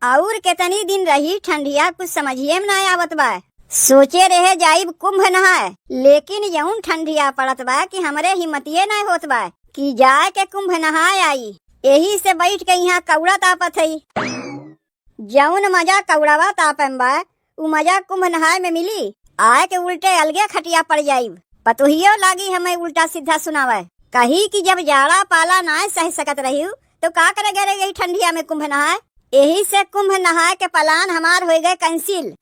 और कितनी दिन रही ठंडिया कुछ समझिए में ना आवत बा। सोचे रहे जाइब कुंभ नहाए, लेकिन यऊन ठंडिया पड़त बा कि हमरे हिम्मतिये नहीं होत बा कि जाए के कुंभ नहाए आई। यही से बैठ के यहाँ कौड़ा तापत हई। जौन मजा कौड़ावा तापे बा उ मजा कुंभ नहाए में मिली। आए के उल्टे अलगे खटिया पड़ जाइब। पतोहियो लागी हमें उल्टा सीधा सुनावे, कही कि जब जाड़ा पाला ना सह सकत रही तो का करे गए यही ठंडिया में कुंभ नहाए। यही से कुंभ नहाए के प्लान हमार हो गए कैंसिल।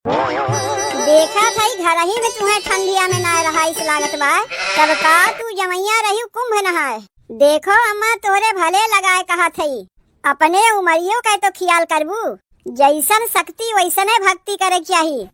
देखा था घर ही में तुम्हें ठंडिया में ना रहा इस लागत बा, तब का तू जमैया रही कुंभ नहाए। देखो अम्मा तोरे भले लगाए कहा थई, अपने उमरियों का तो ख्याल करबू। जैसन शक्ति वैसने भक्ति करे चाहिए।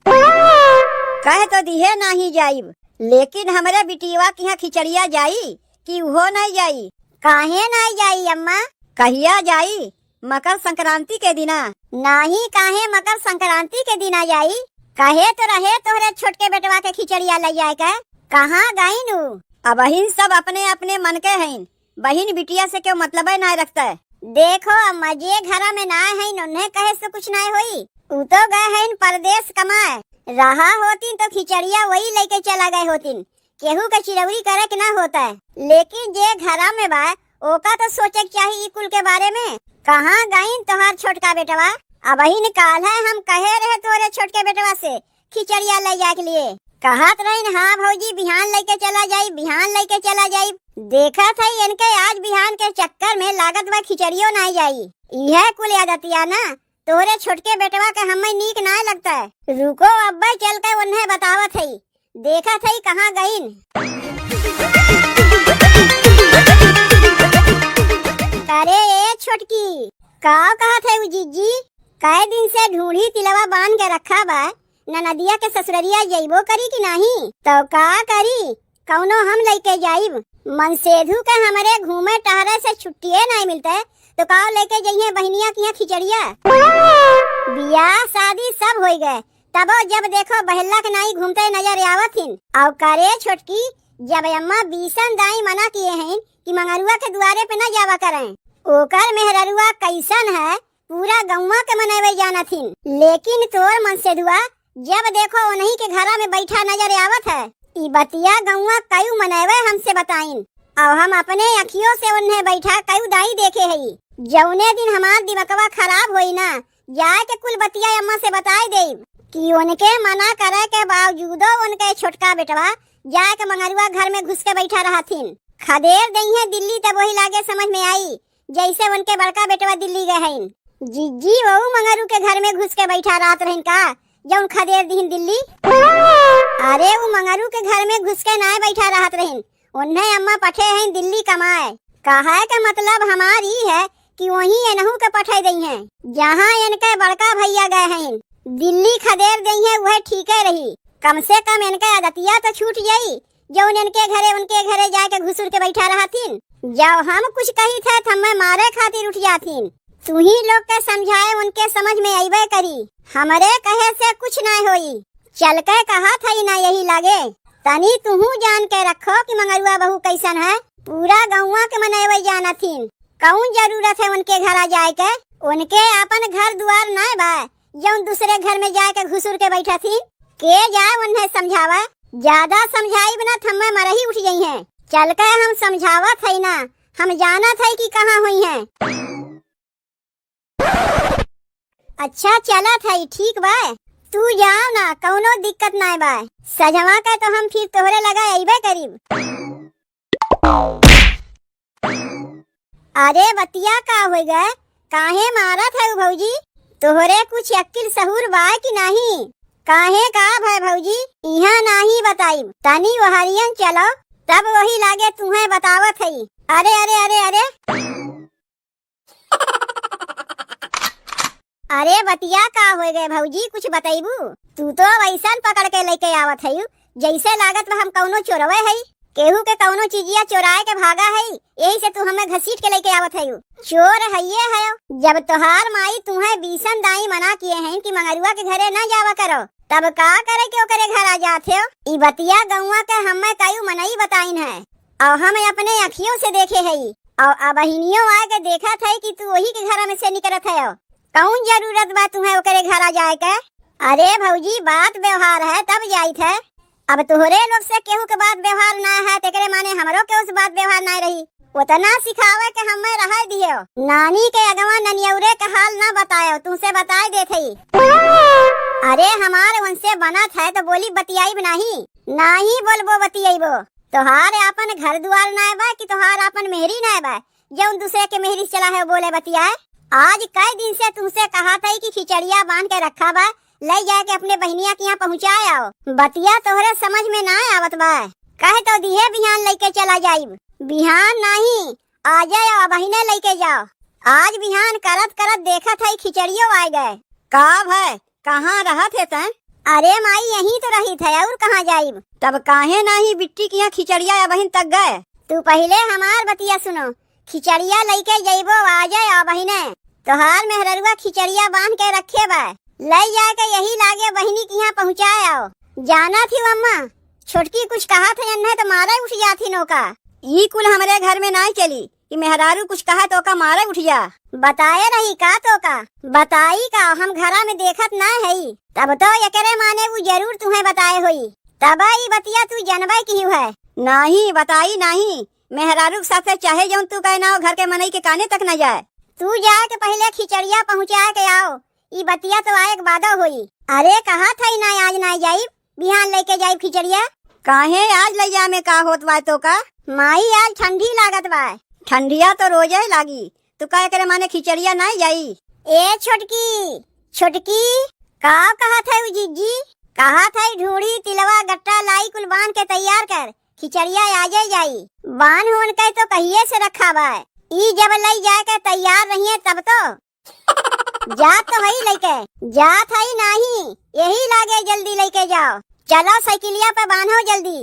कह तो दिहे नहीं जाइब, लेकिन हमरे बिटिया की यहाँ खिचड़िया जाई कि वो नहीं जाई। काहे नहीं जाई अम्मा? कहिया जाई? मकर संक्रांति के दिना। नहीं काहे मकर संक्रांति के दिना जाई? कहे तो रहे तोहरे छोटके बेटवा के खिचड़िया ले जाए के। कहाँ गई नू? अब बहिन सब अपने अपने मन के हैं, बहिन बिटिया से क्यों मतलब नहीं रखता है। देखो अम्मा जे घर में ना है उन्हें कहे से कुछ नहीं हुई। उ तो गए हैं परदेश कमाए, रहा होती तो खिचड़िया वही लेके चला गए होती। केहू का चिरौरी करे के ना होता है, लेकिन जे घर में बा ओका तो सोचे चाहिए कुल के बारे में। कहाँ गई तोहार छोटका बेटवा? अब ही निकाल है हम कहे रहे तोरे छोटके बेटवा से खिचड़िया ले जाए के लिए। कहत रही हाँ भौजी बिहान लेके चला जाई, बिहान लेके चला जाई। देखा था इनके आज बिहान के चक्कर में लागत बा खिचड़ियों नहीं जाई। यह कुल आदतिया ना तोरे छोटके बेटवा के हमें नीक ना लगता है। रुको अब्बा चल के उन्हें बतावत है। देखा था कहाँ गईन। अरे ए छोटकी का कहा थे जीजी? कई दिन से ढूंढी तिलवा बांध के रखा बा, नदिया के ससुररिया जइबो करी कि नहीं? तो का करी? कौनो हम लेके जाइब। मनसेधु के हमारे घूमे टहरे से छुट्टिये नहीं मिलते तो का लेके जाइए बहनिया की खिचड़िया। बियाह शादी सब हो गए, तब जब देखो बहला के नहीं घूमते नजर आवत हिन। और करे छोटकी जब अम्मा बीसन दाई मना किए हैं कि मंगरुआ के द्वारे पे न जावा करें, ओकर मेहररुआ कैसन है पूरा गौवा के मनावे जाना थीन। लेकिन तोर मनसेधुआ जब देखो उन्हीं के घरा में बैठा नजर आवत है। ई बतिया गौवा कयू मनावे हमसे बताइन, और हम अपने अखियों से उन्हें बैठा कयू दाई देखे है। जौने दिन हमार दिमागवा खराब होई ना, जाए के कुल बतिया अम्मा से बताई दे कि उनके मना करे के बावजूदो उनके छोटका बेटवा जाए के मंगरुआ घर में घुस के बैठा रहा थीन। खदेर दई है दिल्ली तब वही लागे समझ में आई जैसे उनके बड़का बेटवा दिल्ली गए हैं। जीजी वहू मंगरू के घर में घुस के बैठा रहत रहिन का जौन खदेर दीन दिल्ली? अरे वो मंगरू के घर में घुस के ना बैठा रहत रहिन, उन्हें अम्मा पठे हैं दिल्ली कमाए। कहा के मतलब हमारी है कि वही एनहू के पठे दई हैं जहाँ इनके बड़का भैया गए हैं। दिल्ली खदेर दई है वह ठीक है रही, कम से कम इनके आदतिया तो छूट जाई जौन इनके घरे जाके घुसुर के बैठा रहा थीन। जब हम कुछ कही थे तो हमें मारे खातिर उठ जातीन। तू ही लोग के समझाए उनके समझ में आईबे करी, हमारे कहे से कुछ नहीं होई। चल के कहा था ना यही लागे। तनी तुहू जान के रखो कि मंगरुआ बहू कैसन है, पूरा गौवा के मनावे जाना थीन। कौन जरूरत है उनके घर जाए के? उनके अपन घर द्वार ना बा जौन दूसरे घर में जाके घुसुर के बैठा थी। के जाए उन्हें समझावा, ज्यादा समझाई बिना थम्मे मरही उठ गई है। चल के हम समझावा थे ना, हम जाना थे कि कहाँ हुई है। अच्छा चला था ठीक बा, तू जाओ ना कौनो दिक्कत ना बा। सजवा के तो हम फिर तोहरे लगा आईबे करीब। अरे बतिया का हो गए, काहे मारा था भौजी? तोहरे कुछ अक्ल सहूर बा कि नहीं? काहे का भाई भौजी यहाँ नहीं बताई, तनी वहरियन चलो तब वही लागे तुम्हें बतावत है। अरे अरे अरे अरे अरे बतिया का हो गए भौजी कुछ बताइबू? तू तो वैसन पकड़ के लेके आवत है जैसे लागत हम कौनो चोरवे है, केहू के कौनो चीजिया चोराए के भागा है, यही से तू हमें घसीट के लेके आवत है। चोर है ये है। जब तोहार माई तुम्हें बीसन दाई मना किए हैं कि मंगरुआ के घरे न जावा करो, तब का करे के ओकरे घर आ जाते हो? ई बतिया गौवा के हमें कयू मनई बताइन है और हम अपने अखियों से देखे है। और अबहिनियों आके देखा था कि तू वही के घर में से निकलत है। कौन जरूरत बा तुम्हें ओकरे घर आ जाए के? अरे भौजी बात व्यवहार है तब जाई थे। अब तोहरे लोग से केहू के बात व्यवहार ना है तेकरे माने हमरो के उस बात व्यवहार ना रही। उतना सिखावे के हमें रह दियो। नानी के अगवा ननियौरे के हाल ना बतायो तुमसे बताई देते ही। अरे हमारे उनसे बनत है तो बोली बतियाई नहीं। नाही बोलबो बतियाईबो। तोहार अपन घर द्वार ना बा कि तोहार अपन मेहरी ना बा जौन दूसरे के मेहरी चला है बोले बतियाए। आज कई दिन से तुमसे कहा था कि खिचड़िया बांध के रखा बा ले जाके अपने बहनिया के यहाँ पहुँचाए आओ। बतिया तोहरे समझ में ना आवत बा। कहे तो दिहे बिहान लेके चला जाइब। बिहान नहीं आ जाए बहिने लेके जाओ। आज बिहान करत करत देखा था खिचड़ियों आ गए। का है कहाँ रहा थे तैं? अरे माई यहीं तो रही थे और कहाँ जाइब। तब काहे नहीं बिट्टी की यहाँ खिचड़िया बहन तक गए? तू पहले हमार बतिया सुनो। खिचड़िया लेके जाइबो आ जाए बहिने। तोहार मेहररुआ खिचड़िया बांध के रखे बा ले जाके यही लागे बहनी के यहाँ पहुँचाए आओ। जाना थी अम्मा छोटकी कुछ कहा था अन्ना तो मारे उठ जाती नौका। ई कुल हमारे घर में ना चली कि मेहरारू कुछ कहा तो का मारे उठ जा। बताए रही का तो का बताई का हम घरा में देखत ना है तब तो एकरे माने वो जरूर तुम्हें बताए हुई। तब ई बतिया तू जनबे की है। नहीं बताई नहीं मेहरारू के साथ चाहे जौन तू कहे ना घर के मनई के काने तक न जाए। तू जाए के पहले खिचड़िया पहुँचा के आओ। ई बतिया तो आए बाधा हुई। अरे कहा था ना आज ना जाई बिहान लेके जाई खिचड़िया। काहे आज ले जा में का होत बा तो का? माई आज ठंडी लागत बा। ठंडिया तो रोज ही लागी तू कहे करे माने खिचड़िया ना जाई। ए छोटकी छोटकी का कहा था जीजी? कहा था ढूढ़ी तिलवा गट्टा लाई कुल बांध के तैयार कर खिचड़िया आ जाई। बांध होन के तो कहिए से रखा बा। ई जब ले जाए के तैयार रहिए तब तो जात तो है लेके जात है नहीं यही लागे जल्दी लेके जाओ। चलो साइकिलिया पे बांधो जल्दी।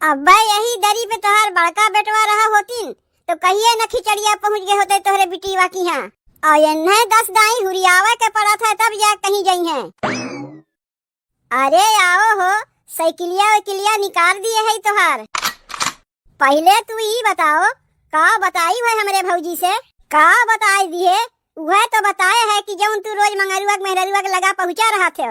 अब्बा यही दरी पे तोहर बड़का बेटवा रहा होती तो कहिए न खिचड़िया पहुँच गए होते तोहरे बिटिया की यहाँ। और इन्हें 10 दाई हुरियावे के पड़ा था तब जा कहीं गई हैं। अरे आओ हो साइकिलिया वकिलिया निकाल दिए है तोहार। पहले तू ही बताओ का बताई है हमारे भौजी से? का बताई दिए वह तो बताए है कि जब तू रोज मंगरुआ मेहरुआ के लगा पहुँचा रहा थे।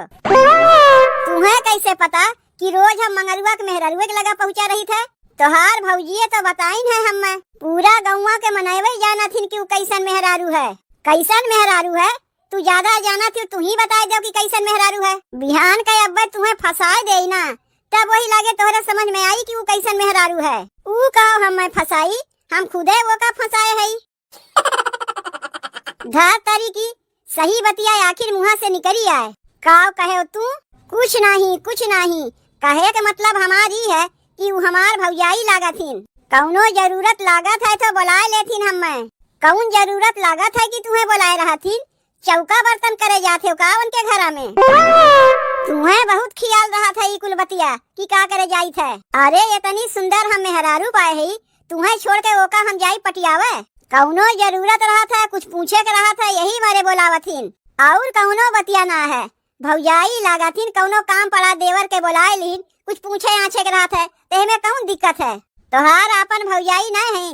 तुम्हें कैसे पता कि रोज हम मंगरुआ के मेहरुआ के लगा पहुँचा रही थे? तोहार भौजी तो बताइन है हमें पूरा गौवा के मनावे जाना थी कि कैसन मेहरारू है। कैसन मेहरारू है तू ज्यादा जाना थी तू ही बता दो कि कैसन मेहरारू है। बिहान का अब्बा तुम्हें फंसाए दे ना तब वही लागे तोहरे समझ में आई कि वो कैसन मेहरारू है। ऊ कहो हमें फंसाई हम खुदे वो का फंसाए है। धार तारी की सही बतिया आखिर मुँह से निकली आए। काव कहे तू? कुछ नहीं कहे के मतलब हमारी है कि वो हमार भौजाई लागथिन। कौनो जरूरत लागत है तो बुलाए लेथिन हमें। कौन जरूरत लागत है कि तुम्हें बुलाए रहा थी? चौका बर्तन करे जाते हो का उनके घर में? तुम्हें बहुत ख्याल रहा था ये कुल बतिया कि का करे जाई थे। अरे इतनी सुंदर हम मेहरारू पाए है तुम्हें छोड़ के ओका हम जाई पटियावे। कौनो जरूरत रहा था कुछ पूछे के रहा था यही बारे बोलावथिन और कौनो बतिया ना है। भौजाई लागथिन कौनो काम पड़ा देवर के बुलाए लीन कुछ पूछे आछे के रहा था ते में कौन दिक्कत है? तोहार अपन भौजाई ना है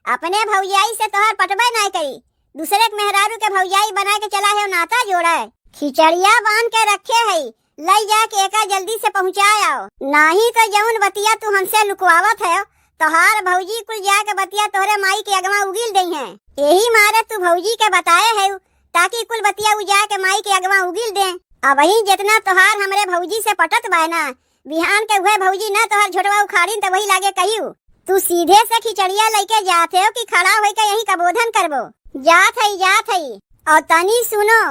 अपने भौजाई से तोहार पटबे ना करी दूसरे के मेहरारू के भौजाई बना के चला है नाता जोड़ा है। खिचड़िया बांध के रखे है ले जाके एका जल्दी से पहुँचाए आओ। नहीं तो जौन बतिया तू हमसे लुकवावत है तोहार भौजी कुल जाके बतिया तोहरे माई के अगवा उगिल गई है। यही मारे तू भौजी के बताए है ताकि कुल बतिया उजा के माई के अगवा उगिल दे। अब वही जितना तोहार हमरे भौजी से पटत बा ना बिहान के हुए भौजी ना तोहार झोटवा उखाड़ी तो वही लागे कहियो तू सीधे से खिचड़िया लेके जाते हो कि खड़ा होके यही कबोधन करबो? जात है और तनी सुनो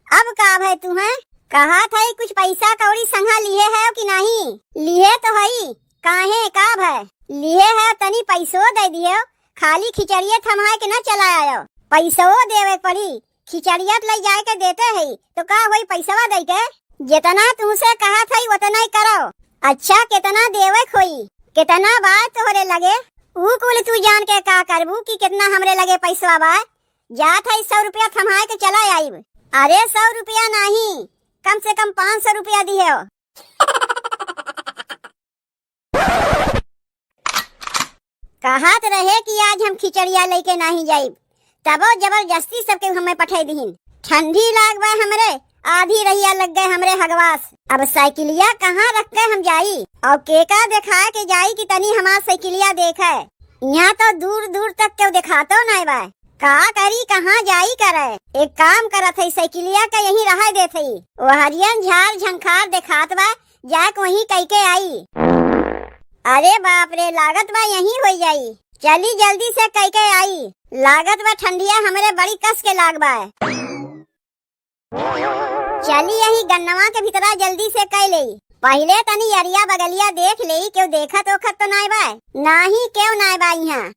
अब का है तुम्हें कहा था कुछ पैसा कौड़ी संगा लिए है कि नहीं? लिए तो है काहे का है लिए है तनी पैसो दे दियो खाली खिचड़िया थमाए के न चला आयो। पैसो देवे पड़ी खिचड़िया ले जाए के देते है तो का होई पैसवा दे के? जितना तुमसे कहा था उतना ही करो। अच्छा कितना देवे खोई कितना बात तोहरे लगे ऊ कुल तू जान के का करबू कि कितना हमरे लगे पैसवा बा? जात है 100 रुपया थमाए के चला आईब। अरे 100 रुपया नहीं कम से कम 500 रुपया दिए हो। कहत रहे कि आज हम खिचड़िया लेके नहीं जाइब तबो जबरदस्ती सबके हमें पठाई दीन ठंडी लाग बा हमरे, आधी रहिया लग गए हमरे हगवास। अब साइकिलिया कहाँ रख के हम जाई और केका दिखाए के जाई कि तनी हमार साइकिलिया देखे। यहाँ तो दूर दूर तक क्यों दिखातो नहीं बा। का करी कहाँ जाई करे। एक काम करत है, साइकिलिया का यही रहा देत है। वो हरियन झाड़ झंखार दिखात बा, जाके वही कह के आई। अरे बाप रे, लागत बा यही हो जाई। चली जल्दी से कह के आई। लागत बा ठंडिया हमरे बड़ी कस के लाग बा। चली यही गन्नवा के भीतरा जल्दी से कह ले। पहले तनी अरिया बगलिया देख ले, क्यों देखत ओखत तो नाय बा। नाही क्यों नाय बा यहाँ।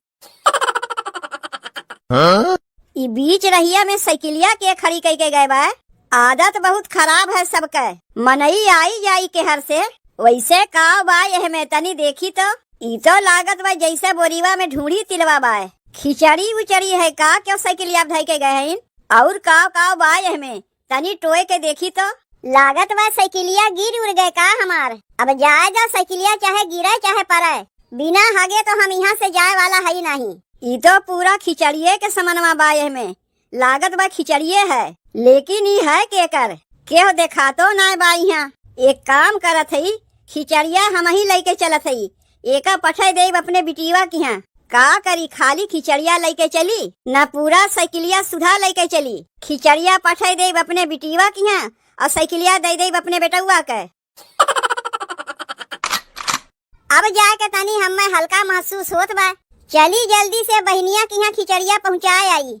ई बीच रहिया में साइकिलिया के खड़ी कह के गए बा। आदत बहुत खराब है सबके। मनई आई जाई के हर से वैसे काव बा। यह में तनी देखी तो ई तो लागत बा जैसे बोरीवा में ढूंढी तिलवा बा। खिचड़ी उचड़ी है का क्यों साइकिलिया धई के गए हैं। और काव काव बा यह में तनी टोए के देखी तो लागत बा साइकिलिया गिर उड़ गए का हमार। अब जाए जा साइकिलिया चाहे गिरे चाहे पड़े, बिना हागे तो हम यहाँ से जाए वाला है ही नहीं। ई तो पूरा खिचड़िए के समनवा बा। यह में लागत बा खिचड़िए है, लेकिन ई है के कर क्यों देखा तो ना बा। यहाँ एक काम करत है, खिचड़िया हम ही लेके चलत है। एका पठे देव अपने बिटिया की यहाँ। का करी खाली खिचड़िया लेके चली न पूरा साइकिलिया सुधा लेके चली। खिचड़िया पठे देव अपने बिटिया की यहाँ और साइकिलिया दे देव अपने बेटुआ के। अब जाके तनी हमें हल्का महसूस होत बा। चली जल्दी से बहनिया की यहाँ खिचड़िया पहुँचाए आई।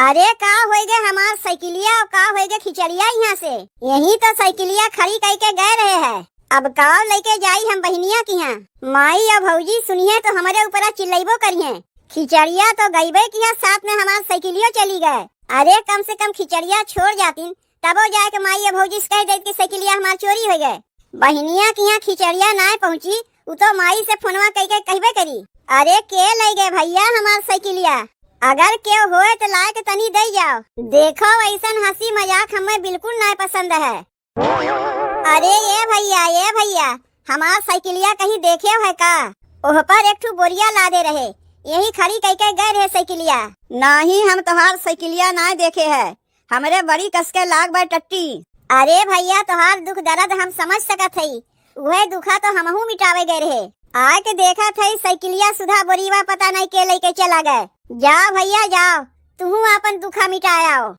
अरे का होए गे हमार साइकिलिया और का होए गे खिचड़िया यहाँ से। यही तो साइकिलिया खड़ी कह के गए रहे हैं। अब गाँव लेके जाई हम बहनिया की यहाँ। माई और भौजी सुनिए तो हमारे ऊपर चिल्लाइबो करिए। खिचड़िया तो गईबे किया, साथ में हमार साइकिलियो चली गए। अरे कम से कम खिचड़िया छोड़ जाती तबो जाके माई और भौजी से कह देती कि साइकिलिया हमार चोरी हो गए। बहनिया की यहाँ खिचड़िया ना पहुँची, वो तो माई से फोनवा कह के कहबे करी। अरे के ले गए भैया हमार साइकिलिया। अगर क्यों होए तो लाए के तनी दे जाओ। देखो ऐसा हंसी मजाक हमें बिल्कुल ना पसंद है। अरे ये भैया हमार साइकिलिया कहीं देखे है का। ओह पर एक ठू बोरिया ला दे रहे, यही खड़ी कह के गए रहे साइकिलिया। नहीं हम तोहार साइकिलिया ना देखे है, हमरे बड़ी कसके लाग बा टट्टी। अरे भैया तोहार दुख दर्द हम समझ सकत हई, वह दुखा तो हमहू मिटावे गए रहे। आके देखा था साइकिलिया सुधा बोरीवा पता नहीं के लेके चला गए। जाओ भैया जाओ, तू अपन दुखा मिटाया।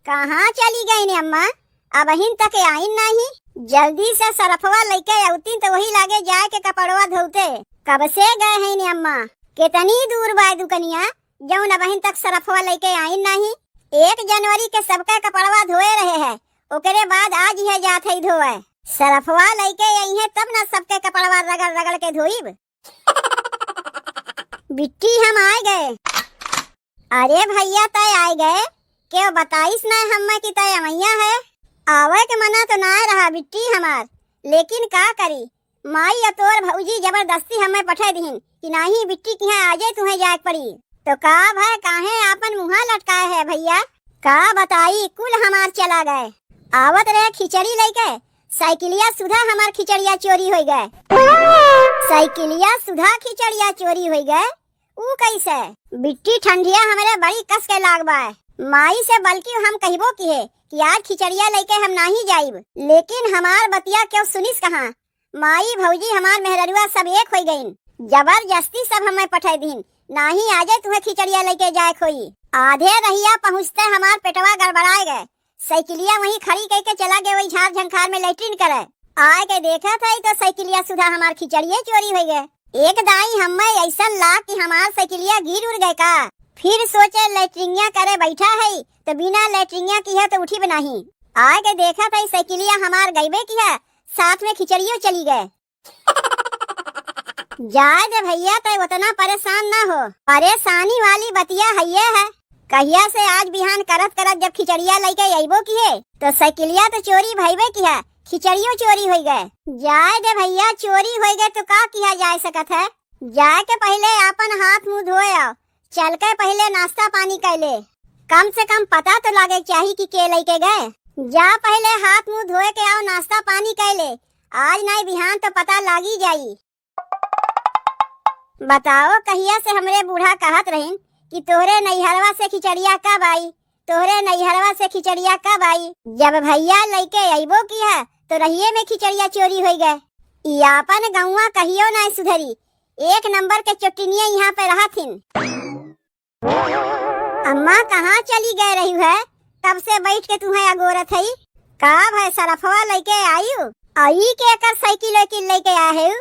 कहाँ चली गई ने अम्मा, अब अहिन तक आइन नहीं। जल्दी से सरफवा लेके औतीन तो वही लागे जाए के कपड़वा धोते। कब से गए हैं ने अम्मा, कितनी दूर बा दुकनिया जौन अब अहिन तक सरफवा लेके आइन नहीं। 1 जनवरी के सबका कपड़वा धोए रहे हैं, ओकरे बाद आज ही जात है धोए। सरफवा लेके आई है तब न सबके कपड़वा रगड़ रगड़ के धोईब। बिट्टी हम आए गए। अरे भैया तय आए गए, क्यों बताइस ना हम्मा की तय अमैया है। आवे के मना तो ना रहा बिट्टी हमार, लेकिन का करी माई अतोर भौजी जबरदस्ती हमें पठे दीन कि नहीं बिट्टी की यहाँ आजे तुम्हें जाए पड़ी। तो का भाई काहे आपन मुँहा लटकाए है भैया। का बताई कुल हमार चला गए। आवत रहे खिचड़ी लेके, साइकिलिया सुधा हमार खिचड़िया चोरी हो गए। साइकिलिया सुधा खिचड़िया चोरी हो गए, ऊ कैसे। बिट्टी ठंडिया हमारे बड़ी कस के लाग बा। माई से बल्कि हम कहबो की है कि आज खिचड़िया लेके हम नहीं जाइब, लेकिन हमार बतिया क्यों सुनिस कहाँ। माई भौजी हमार मेहररुआ सब एक हो गईन, जबरदस्ती सब हमें पठाई दीन नहीं आजे तुम्हें खिचड़िया लेके जाए खोई। आधे रहिया पहुँचते हमार पेटवा गड़बड़ाए गए। साइकिलिया वहीं खड़ी कह के चला गए वही झाड़ झंखार में लेटरिन करे। आए के देखा था तो साइकिलिया सुधा हमार खिचड़िया चोरी हो गए। एक दाई हमें ऐसा ला कि हमार साइकिलिया गिर उड़ गए का। फिर सोचे लेटरिंगिया करे बैठा है तो बिना लेटरिंगिया की है तो उठी भी नहीं। आगे देखा था साइकिलिया हमार गईबे की है, साथ में खिचड़ियों चली गए। जाए दे भैया तो उतना परेशान ना हो, परेशानी वाली बतिया है। कहिया से आज बिहान करत करत जब खिचड़िया लेके अइबो की है तो साइकिलिया तो चोरी भइबे की है, खिचड़ियों चोरी हो गए। जाए दे भैया चोरी हो गए तो का किया जा सकत है। जाए के पहले अपन हाथ मुँह धोए आओ, चल के पहले नाश्ता पानी कर ले। कम से कम पता तो लगे चाहिए कि के लेके गए। जा पहले हाथ मुँह धोए के आओ, नाश्ता पानी कर ले। आज नहीं बिहान तो पता लागी जाई। बताओ कहिया से हमरे बूढ़ा कहत रहीन कि तोहरे नैहरवा से खिचड़िया कब आई, तोहरे नैहरवा से खिचड़िया कब आई। जब भैया लइके अइबो किया तो रहिए में खिचड़िया चोरी हो गए। यापन गौवा कहियो ना सुधरी, एक नंबर के चोटिनिया यहाँ पे रहा थिन। अम्मा कहाँ चली गए रही है, तब से बैठ के तुम्हें अगोरत है। का भाई सरफवा लेके आयु आई के कर साइकिल वाइकिल लेके आए है,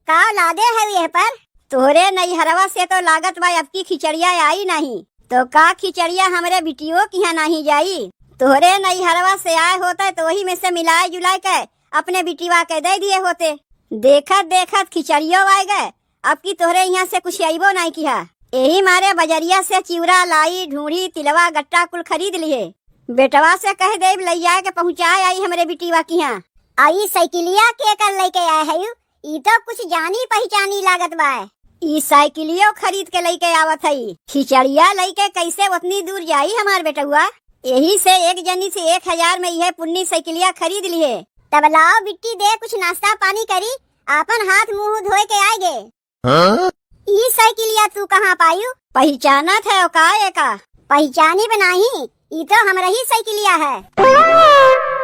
का लादे है ये पर। तोरे नैहरवा से तो लागत भाई अब की खिचड़िया आई नहीं, तो का खिचड़िया हमरे बिटियों की यहाँ नहीं जाई। तोरे नैहरवा से आए होते तो वही में से मिलाए जुलाए के अपने बिटिवा के दे दिए होते। देखत देखत खिचड़ियों आ गए, अब की तोहरे यहाँ से कुछ आइबो नहीं किया। यही मारे बजरिया से चिवड़ा लाई ढूंढी तिलवा गट्टा कुल खरीद लिए। बेटवा से कह दे लैया के पहुँचाए आई हमरे बिटिवा की यहाँ। आई साइकिलिया के कर लेके आए है, ई तो कुछ जानी पहचानी लागत बा। ई साइकिलियो खरीद के लेके आवत है, खिचड़िया लेके कैसे उतनी दूर जाई हमार बेटुआ। यही से एक जनी से 1000 में यह पुन्नी साइकिलिया खरीद लिए। तब लाओ बिट्टी दे कुछ नाश्ता पानी करी, आपन हाथ मुंह धोए के आएगे। हाँ? ई साइकिलिया तू कहाँ पायू? पहचाना थे का पहचानी बनाही, ई तो हमरा ही साइकिलिया है।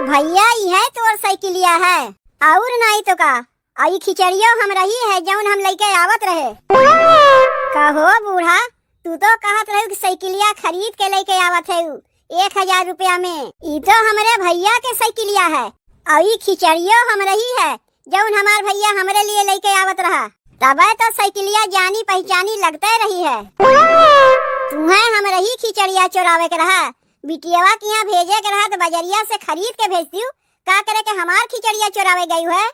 भैया ई है तोर साइकिलिया है और नहीं तो का। आई खिचड़ियो हमरा ही है जौन हम लेके आवत रहे। कहो बूढ़ा, तू तो कहत रहे कि साइकिलिया खरीद के लेके आवत है 1000 रुपया में। ई तो हमरे भैया के साइकिलिया है और ई खिचड़ियो हमरा ही है जौन हमार भैया हमरे लिए लेके आवत रहा। तबे तो साइकिलिया जानी पहचानी लगते रही है। तुम्हें हमरा ही खिचड़िया चोरावे के रहा, बिटियावा के यहाँ भेजे के रहा तो बजरिया से खरीद के भेजती हूँ। का करे के हमार खिचड़िया चोरावे गई है।